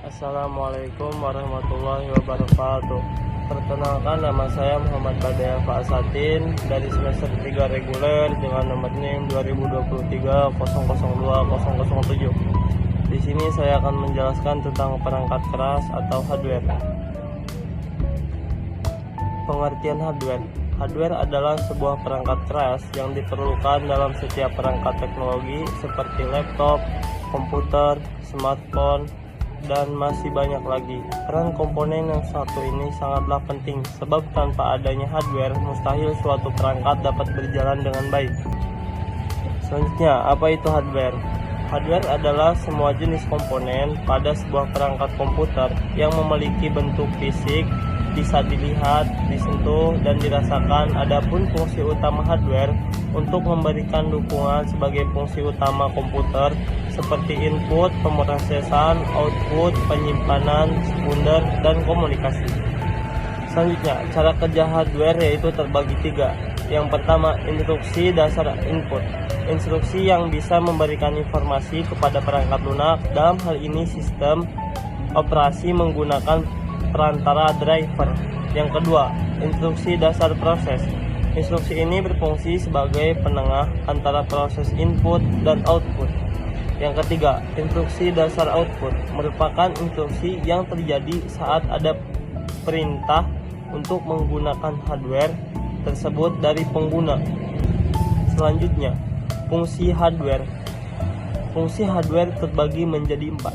Assalamualaikum warahmatullahi wabarakatuh. Perkenalkan, nama saya Muhammad Badaya Faasatin dari semester 3 reguler dengan nomor NIM 2023 Di sini saya akan menjelaskan tentang perangkat keras atau hardware. Pengertian hardware. Hardware adalah sebuah perangkat keras yang diperlukan dalam setiap perangkat teknologi seperti laptop, komputer, smartphone, dan masih banyak lagi. Peran komponen yang satu ini sangatlah penting, sebab tanpa adanya hardware, mustahil suatu perangkat dapat berjalan dengan baik. Selanjutnya, apa itu hardware? Hardware adalah semua jenis komponen pada sebuah perangkat komputer yang memiliki bentuk fisik, bisa dilihat, disentuh, dan dirasakan. Adapun fungsi utama hardware untuk memberikan dukungan sebagai fungsi utama komputer seperti input, pemrosesan, output, penyimpanan, sekunder, dan komunikasi. Selanjutnya, cara kerja hardware yaitu terbagi tiga. Yang pertama, instruksi dasar input. Instruksi yang bisa memberikan informasi kepada perangkat lunak, dalam hal ini sistem operasi menggunakan perantara driver. Yang kedua, instruksi dasar proses. Instruksi ini berfungsi sebagai penengah antara proses input dan output. Yang ketiga, instruksi dasar output merupakan instruksi yang terjadi saat ada perintah untuk menggunakan hardware tersebut dari pengguna. Selanjutnya, fungsi hardware. Fungsi hardware terbagi menjadi 4.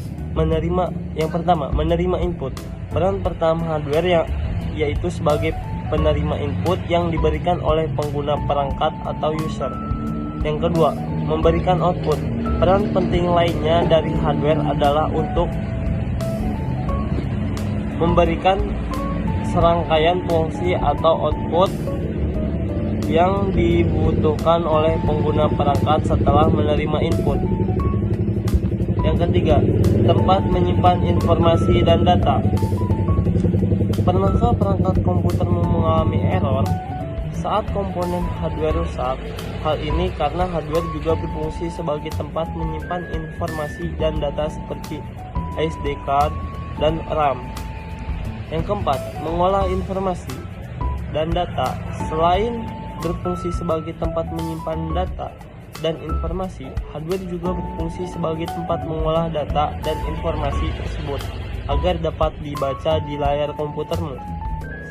Yang pertama, menerima input. Peran pertama hardware yaitu sebagai penerima input yang diberikan oleh pengguna perangkat atau user. Yang kedua, memberikan output. Peran penting lainnya dari hardware adalah untuk memberikan serangkaian fungsi atau output yang dibutuhkan oleh pengguna perangkat setelah menerima input. Yang ketiga, tempat menyimpan informasi dan data. Pernahkah perangkat komputer mengalami error saat komponen hardware rusak? Hal ini karena hardware juga berfungsi sebagai tempat menyimpan informasi dan data seperti SD card dan RAM. Yang keempat, mengolah informasi dan data. Selain berfungsi sebagai tempat menyimpan data dan informasi, hardware juga berfungsi sebagai tempat mengolah data dan informasi tersebut agar dapat dibaca di layar komputermu.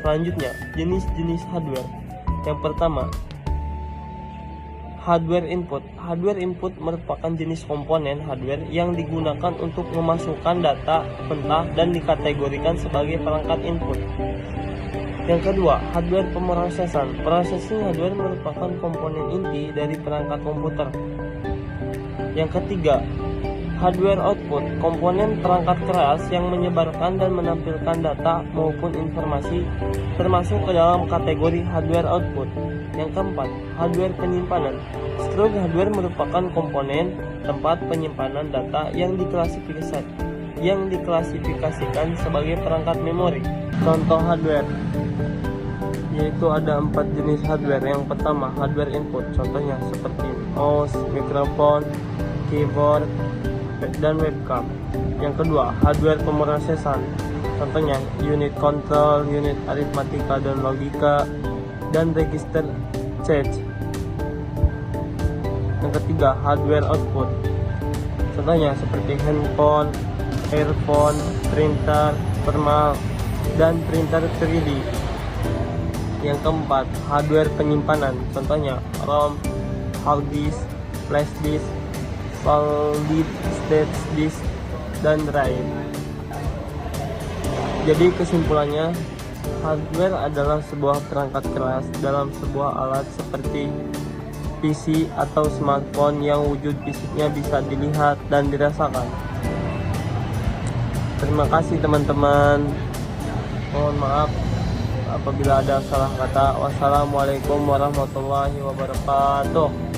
Selanjutnya, jenis-jenis hardware. Yang pertama, hardware input. Hardware input merupakan jenis komponen hardware yang digunakan untuk memasukkan data mentah dan dikategorikan sebagai perangkat input. Yang kedua, hardware pemrosesan. Processing hardware merupakan komponen inti dari perangkat komputer. Yang ketiga, hardware output. Komponen perangkat keras yang menyebarkan dan menampilkan data maupun informasi termasuk ke dalam kategori hardware output. Yang keempat, hardware penyimpanan. Struktur hardware merupakan komponen tempat penyimpanan data yang diklasifikasikan sebagai perangkat memori. Contoh hardware yaitu ada 4 jenis hardware. Yang pertama, hardware input, contohnya seperti mouse, mikrofon, keyboard, dan webcam. Yang kedua, hardware pemrosesan, contohnya unit control, unit aritmatika dan logika, dan register change. Yang ketiga, hardware output, contohnya seperti handphone, earphone, printer, thermal, dan printer 3D. Yang keempat, hardware penyimpanan, contohnya ROM, hard disk, flash disk, solid state disk, dan drive. Jadi kesimpulannya, hardware adalah sebuah perangkat keras dalam sebuah alat seperti PC atau smartphone yang wujud fisiknya bisa dilihat dan dirasakan. Terima kasih teman-teman. Mohon maaf apabila ada salah kata. Wassalamualaikum warahmatullahi wabarakatuh.